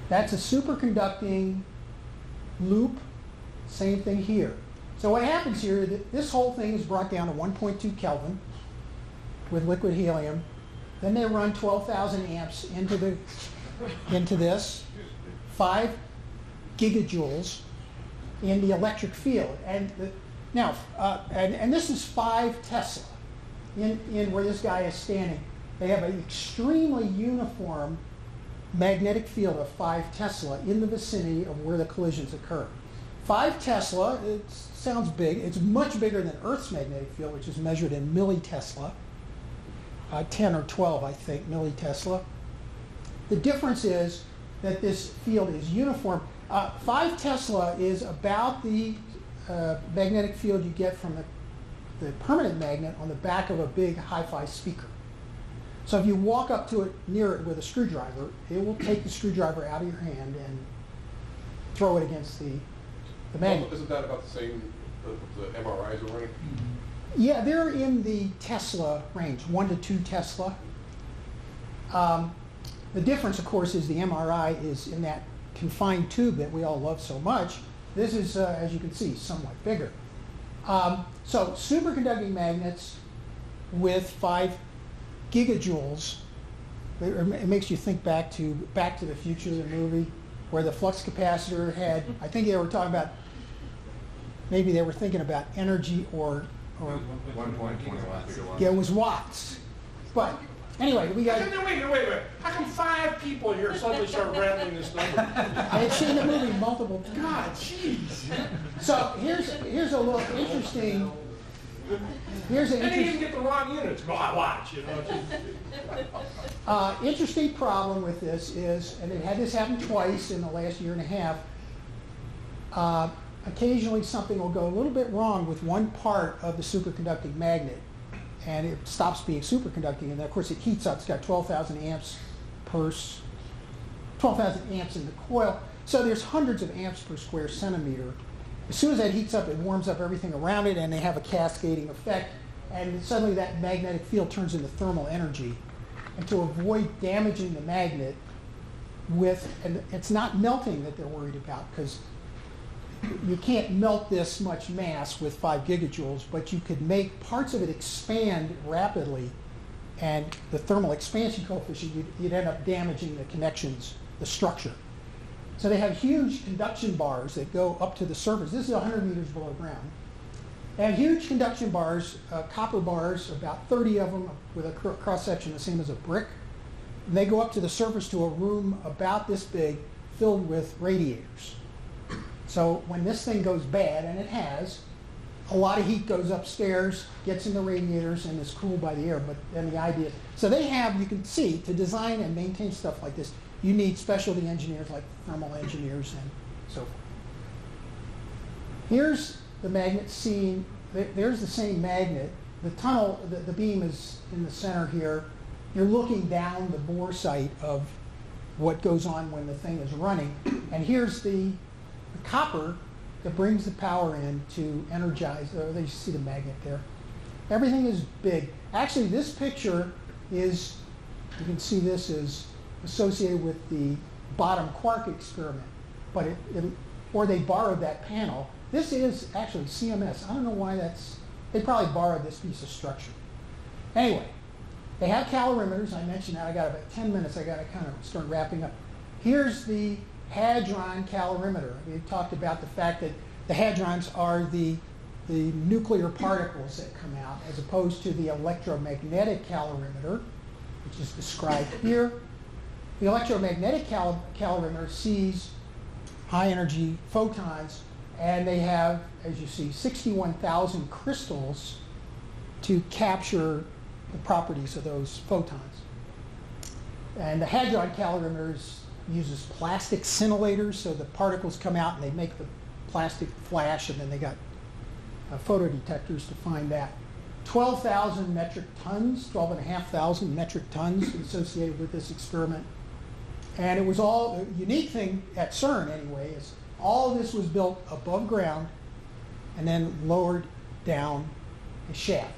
That's a superconducting loop. Same thing here. So what happens here, this whole thing is brought down to 1.2 Kelvin with liquid helium. Then they run 12,000 amps into this, 5 gigajoules in the electric field. And and this is 5 Tesla in where this guy is standing. They have an extremely uniform magnetic field of 5 Tesla in the vicinity of where the collisions occur. 5 Tesla, it sounds big. It's much bigger than Earth's magnetic field, which is measured in millitesla. 10 or 12, I think, millitesla. The difference is that this field is uniform. 5 Tesla is about the magnetic field you get from the permanent magnet on the back of a big hi-fi speaker. So if you walk up to it, near it with a screwdriver, it will take the screwdriver out of your hand and throw it against the magnet. Isn't that about the same the MRIs are running? Yeah, they're in the Tesla range, 1 to 2 Tesla. The difference, of course, is the MRI is in that confined tube that we all love so much. This is, as you can see, somewhat bigger. So superconducting magnets with 5 gigajoules. It makes you think back to the Future, the movie, where the flux capacitor had, I think they were talking about, maybe they were thinking about energy or 1.21 yeah, it was watts. But anyway, we got. Wait. How come 5 people here suddenly start rattling this number? I had seen the movie multiple times. God, jeez. So here's a little interesting. Here's an And they even interesting, get the wrong units. Go on, watch. interesting problem with this is, and they've had this happen twice in the last year and a half. Occasionally something will go a little bit wrong with one part of the superconducting magnet, and it stops being superconducting, and then of course it heats up. It's got 12,000 amps in the coil, so there's hundreds of amps per square centimeter. As soon as that heats up, it warms up everything around it, and they have a cascading effect, and suddenly that magnetic field turns into thermal energy. And to avoid damaging the magnet and it's not melting that they're worried about, because you can't melt this much mass with 5 gigajoules, but you could make parts of it expand rapidly, and the thermal expansion coefficient, you'd end up damaging the connections, the structure. So they have huge conduction bars that go up to the surface. This is 100 meters below ground. They have huge conduction bars, copper bars, about 30 of them with a cross-section the same as a brick. And they go up to the surface to a room about this big filled with radiators. So when this thing goes bad, and it has, a lot of heat goes upstairs, gets in the radiators, and is cooled by the air. But then the idea, so they have, you can see, to design and maintain stuff like this, you need specialty engineers like thermal engineers and so forth. Here's the magnet seen. There's the same magnet. The tunnel, the beam is in the center here. You're looking down the bore site of what goes on when the thing is running. And here's the copper that brings the power in to energize. There you see the magnet there. Everything is big. Actually, this picture is, you can see this is associated with the bottom quark experiment, but or they borrowed that panel. This is actually CMS. I don't know why they probably borrowed this piece of structure. Anyway, they have calorimeters. I mentioned that. I got about 10 minutes. I got to kind of start wrapping up. Here's the hadron calorimeter. We talked about the fact that the hadrons are the nuclear particles that come out, as opposed to the electromagnetic calorimeter, which is described here. The electromagnetic calorimeter sees high energy photons, and they have, as you see, 61,000 crystals to capture the properties of those photons. And the hadron calorimeter uses plastic scintillators, so the particles come out and they make the plastic flash, and then they got photodetectors to find that. 12,000 metric tons, 12,500 metric tons associated with this experiment. And it was all, the unique thing at CERN anyway, is all of this was built above ground and then lowered down a shaft.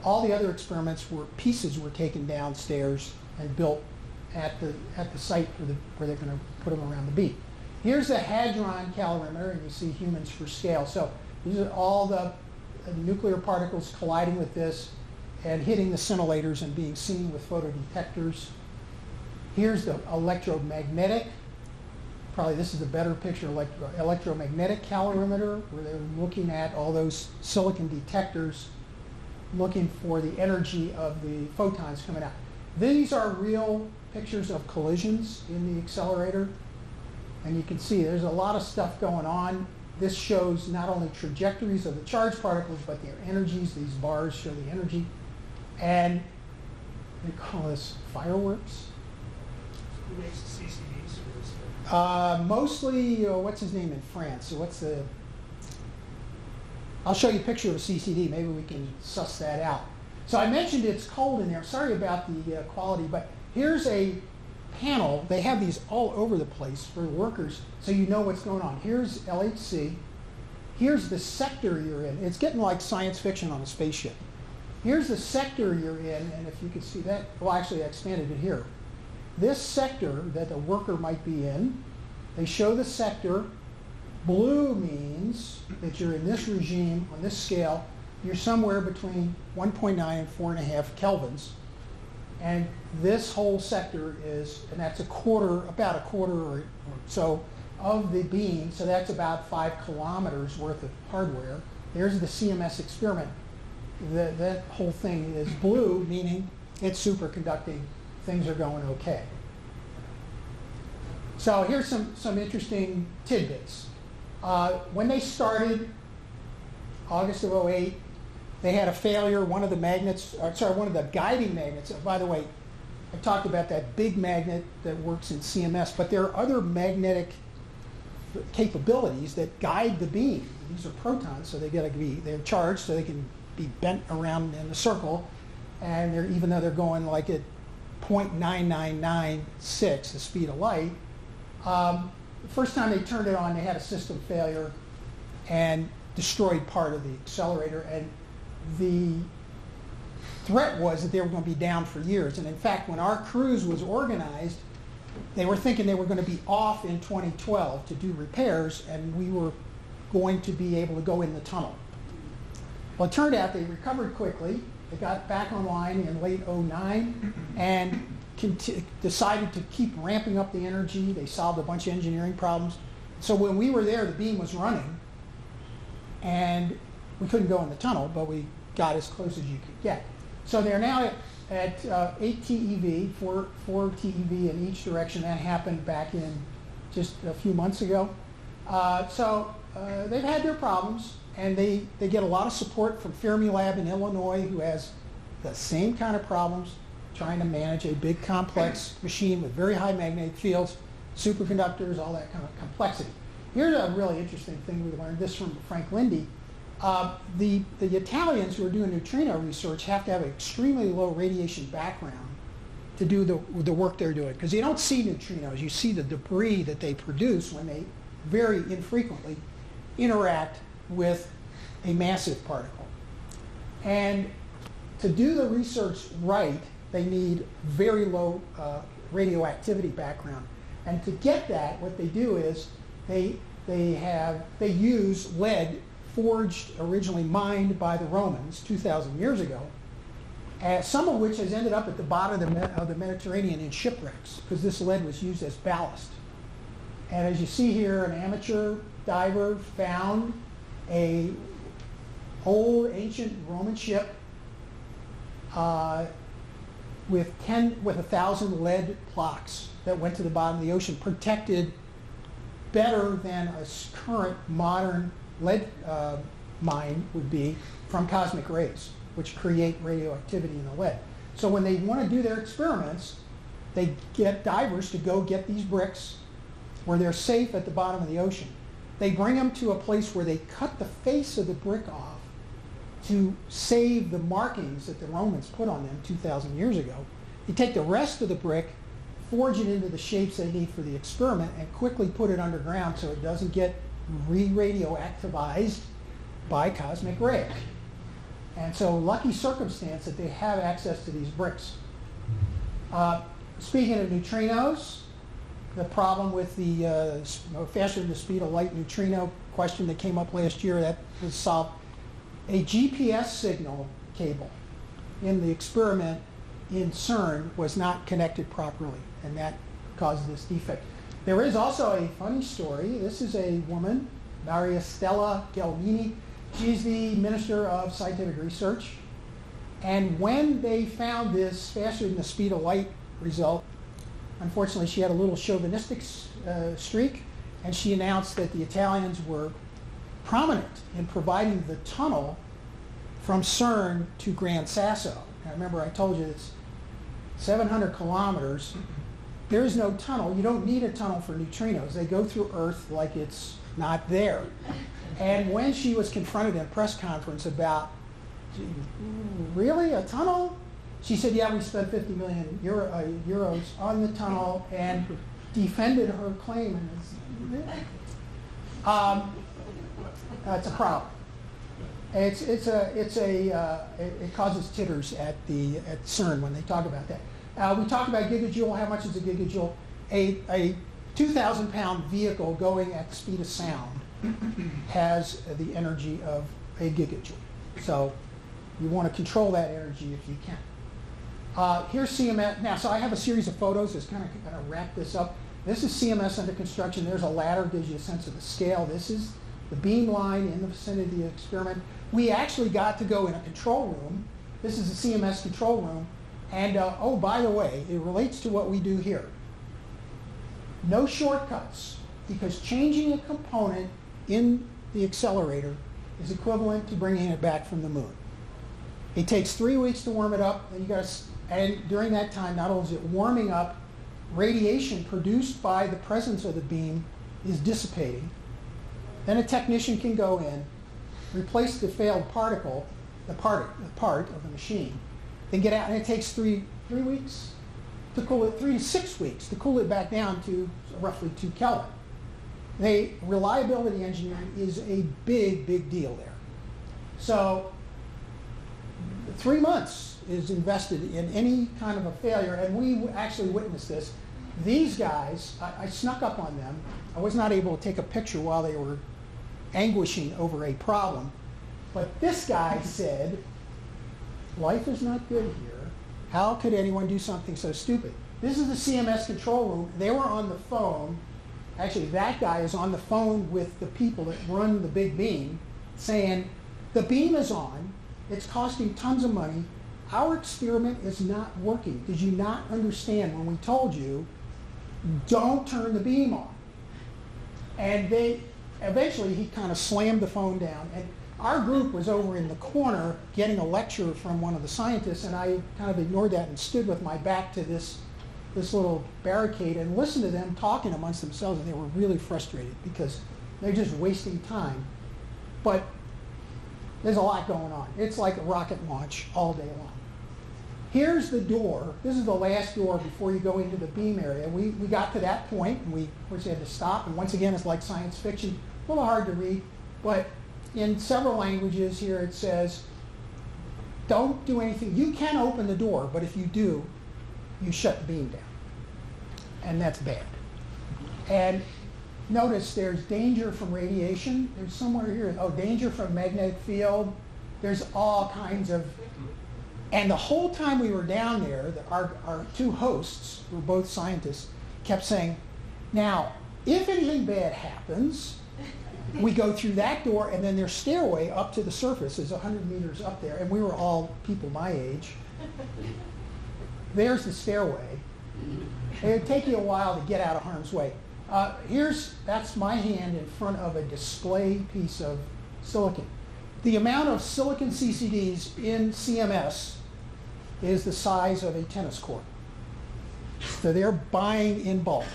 All the other experiments pieces were taken downstairs and built at the site where they're going to put them around the beam. Here's the hadron calorimeter, and you see humans for scale. So these are all the nuclear particles colliding with this and hitting the scintillators and being seen with photodetectors. Here's the electromagnetic. Probably this is a better picture, electromagnetic calorimeter, where they're looking at all those silicon detectors, looking for the energy of the photons coming out. These are real pictures of collisions in the accelerator. And you can see there's a lot of stuff going on. This shows not only trajectories of the charged particles, but their energies. These bars show the energy. And they call this fireworks. Who makes the CCDs for this? Mostly, what's his name in France? So I'll show you a picture of a CCD. Maybe we can suss that out. So I mentioned it's cold in there. Sorry about the quality, but here's a panel. They have these all over the place for workers, so you know what's going on. Here's LHC. Here's the sector you're in. It's getting like science fiction on a spaceship. Here's the sector you're in, and if you can see that, well, actually I expanded it here. This sector that the worker might be in, they show the sector. Blue means that you're in this regime, on this scale. You're somewhere between 1.9 and 4.5 kelvins. And this whole sector is, and that's about a quarter or so of the beam, so that's about 5 kilometers worth of hardware. There's the CMS experiment. That whole thing is blue, meaning it's superconducting. Things are going okay. So here's some interesting tidbits. When they started, August of 2008, they had a failure. One of the guiding magnets. By the way, I talked about that big magnet that works in CMS, but there are other magnetic capabilities that guide the beam. These are protons, so they're charged, so they can be bent around in a circle, and even though they're going like at 0.9996, the speed of light. The first time they turned it on, they had a system failure and destroyed part of the accelerator, and the threat was that they were going to be down for years. And in fact, when our cruise was organized, they were thinking they were going to be off in 2012 to do repairs, and we were going to be able to go in the tunnel. Well, it turned out they recovered quickly. They got back online in late 2009 and decided to keep ramping up the energy. They solved a bunch of engineering problems. So when we were there, the beam was running, and we couldn't go in the tunnel, but we got as close as you could get. So they're now at 8 TeV, 4 TeV in each direction. That happened back in just a few months ago. They've had their problems, and they get a lot of support from Fermilab in Illinois, who has the same kind of problems, trying to manage a big complex machine with very high magnetic fields, superconductors, all that kind of complexity. Here's a really interesting thing we learned, this from Frank Lindy. The Italians who are doing neutrino research have to have an extremely low radiation background to do the work they're doing, because you don't see neutrinos. You see the debris that they produce when they very infrequently interact with a massive particle. And to do the research right, they need very low radioactivity background. And to get that, what they do is they use lead forged, originally mined by the Romans 2,000 years ago, some of which has ended up at the bottom of the Mediterranean in shipwrecks, because this lead was used as ballast. And as you see here, an amateur diver found a old ancient Roman ship with 1,000 lead plaques that went to the bottom of the ocean, protected better than a current modern lead mine would be from cosmic rays, which create radioactivity in the lead. So when they want to do their experiments, they get divers to go get these bricks where they're safe at the bottom of the ocean. They bring them to a place where they cut the face of the brick off to save the markings that the Romans put on them 2,000 years ago. They take the rest of the brick, forge it into the shapes they need for the experiment, and quickly put it underground so it doesn't get re-radioactivized by cosmic rays. And so lucky circumstance that they have access to these bricks. Speaking of neutrinos, the problem with the faster than the speed of light neutrino question that came up last year, that was solved. A GPS signal cable in the experiment in CERN was not connected properly, and that caused this defect. There is also a funny story. This is a woman, Maria Stella Gelmini. She's the Minister of Scientific Research. And when they found this faster than the speed of light result, unfortunately she had a little chauvinistic streak, and she announced that the Italians were prominent in providing the tunnel from CERN to Gran Sasso. Now remember, I told you it's 700 kilometers. There is no tunnel. You don't need a tunnel for neutrinos. They go through Earth like it's not there. And when she was confronted in a press conference about, really, a tunnel? She said, yeah, we spent 50 million euros on the tunnel, and defended her claim. It's a problem. It causes titters at CERN when they talk about that. We talk about gigajoule. How much is a gigajoule? A 2,000-pound vehicle going at the speed of sound has the energy of a gigajoule. So you want to control that energy if you can. Here's CMS. Now, so I have a series of photos that's kind of wrap this up. This is CMS under construction. There's a ladder, gives you a sense of the scale. This is the beam line in the vicinity of the experiment. We actually got to go in a control room. This is the CMS control room. And oh, by the way, it relates to what we do here. No shortcuts, because changing a component in the accelerator is equivalent to bringing it back from the moon. It takes 3 weeks to warm it up, and during that time, not only is it warming up, radiation produced by the presence of the beam is dissipating. Then a technician can go in, replace the failed particle, the part of the machine, then get out, and it takes 3 weeks to cool it, 3 to 6 weeks to cool it back down to roughly 2 Kelvin. The reliability engineering is a big, big deal there. So 3 months is invested in any kind of a failure, and we actually witnessed this. These guys, I snuck up on them. I was not able to take a picture while they were anguishing over a problem, but this guy said, life is not good here. How could anyone do something so stupid? This is the CMS control room. They were on the phone. Actually, that guy is on the phone with the people that run the big beam, saying, the beam is on. It's costing tons of money. Our experiment is not working. Did you not understand when we told you, don't turn the beam on? And eventually he kind of slammed the phone down. And our group was over in the corner getting a lecture from one of the scientists, and I kind of ignored that and stood with my back to this little barricade and listened to them talking amongst themselves, and they were really frustrated because they're just wasting time. But there's a lot going on. It's like a rocket launch all day long. Here's the door. This is the last door before you go into the beam area. We got to that point, and we, of course, had to stop. And once again, it's like science fiction. A little hard to read, but in several languages here it says, don't do anything. You can open the door, but if you do, you shut the beam down. And that's bad. And notice there's danger from radiation. There's somewhere here, danger from magnetic field. There's all kinds of, and the whole time we were down there, our two hosts, who were both scientists, kept saying, now, if anything bad happens, we go through that door, and then their stairway up to the surface is 100 meters up there, and we were all people my age. There's the stairway. It would take you a while to get out of harm's way. That's my hand in front of a display piece of silicon. The amount of silicon CCDs in CMS is the size of a tennis court. So they're buying in bulk.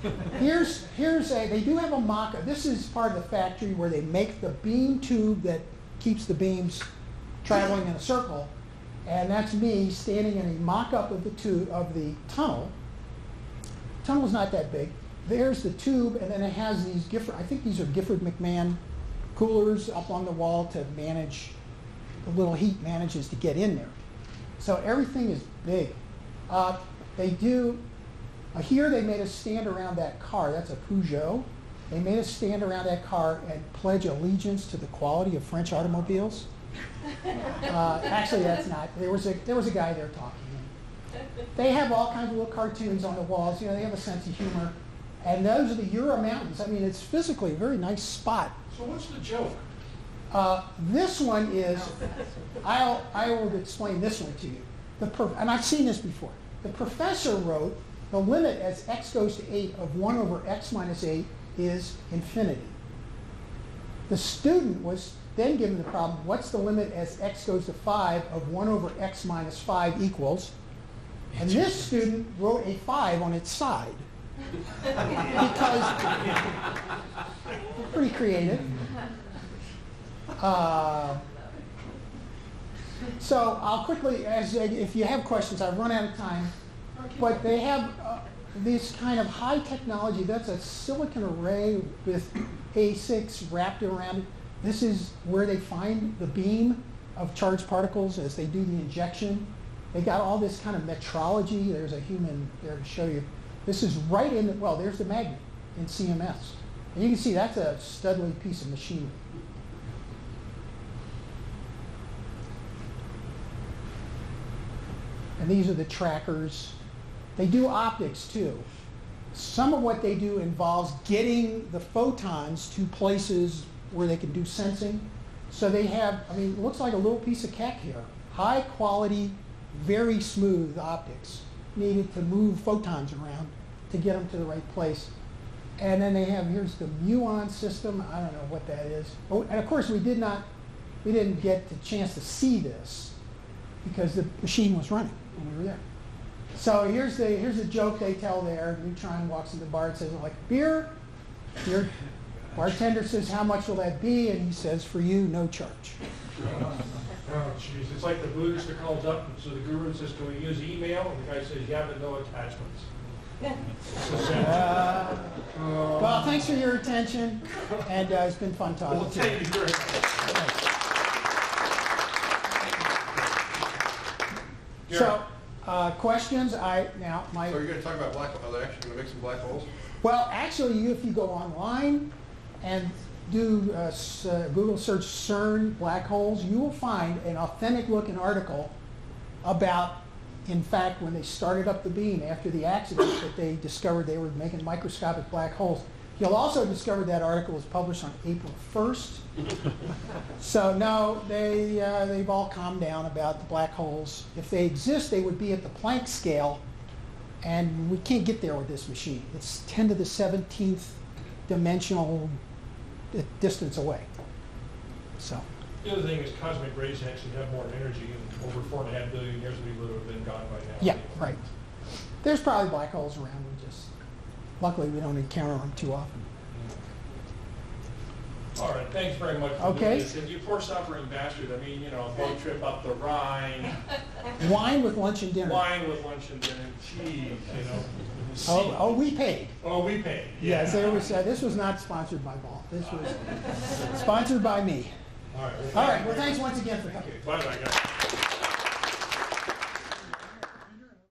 They do have a mock-up. This is part of the factory where they make the beam tube that keeps the beams traveling in a circle. And that's me standing in a mock-up of the tunnel. The tunnel's not that big. There's the tube, and then it has these I think these are Gifford McMahon coolers up on the wall to manage, the little heat manages to get in there. So everything is big. they do, here they made us stand around that car. That's a Peugeot. They made us stand around that car and pledge allegiance to the quality of French automobiles. Actually, that's not. There was a guy there talking. They have all kinds of little cartoons on the walls. You know, they have a sense of humor. And those are the Jura Mountains. I mean, it's physically a very nice spot. So what's the joke? This one is, I will explain this one to you. And I've seen this before. The professor wrote, the limit as x goes to 8 of 1 over x minus 8 is infinity. The student was then given the problem, what's the limit as x goes to 5 of 1 over x minus 5 equals? And this student wrote a 5 on its side. Because, pretty creative. So I'll quickly, if you have questions, I've run out of time. But they have this kind of high technology. That's a silicon array with ASICs wrapped around it. This is where they find the beam of charged particles as they do the injection. They got all this kind of metrology. There's a human there to show you. This is right in the, well, there's the magnet in CMS. And you can see that's a studly piece of machinery. And these are the trackers. They do optics too. Some of what they do involves getting the photons to places where they can do sensing. So they have, I mean, it looks like a little piece of keck here. High quality, very smooth optics needed to move photons around to get them to the right place. And then they have, here's the muon system. I don't know what that is. Oh, and of course we didn't get the chance to see this because the machine was running when we were there. So here's the joke they tell there. Neutron walks in the bar and says, like, beer? Beer. Bartender says, how much will that be? And he says, for you, no charge. Oh, jeez. It's like the Buddhist that calls up, and so the guru says, can we use email? And the guy says, yeah, but no attachments. Well, thanks for your attention, and it's been fun talking Well, to you. thank you very much. So, questions? So you're going to talk about black holes? Are they actually going to make some black holes? Well, actually, if you go online and do Google search CERN black holes, you will find an authentic-looking article about, in fact, when they started up the beam after the accident, that they discovered they were making microscopic black holes. You'll also discover that article was published on April 1st. So no, they've all calmed down about the black holes. If they exist, they would be at the Planck scale, and we can't get there with this machine. It's 10 to the 17th dimensional distance away. So. The other thing is cosmic rays actually have more energy, and over 4.5 billion years we would have been gone by now. Yeah, right. There's probably black holes around. Luckily, we don't encounter them too often. All right, thanks very much for Okay. doing this. And you poor suffering bastard. I mean, you know, boat trip up the Rhine, Wine with lunch and dinner. wine with lunch and dinner, cheese, you know. Oh, we paid. Oh, we paid. Yes, there was. This was not sponsored by Ball. This was sponsored by me. All right. All right. Well, thanks once again for coming. Bye-bye, guys.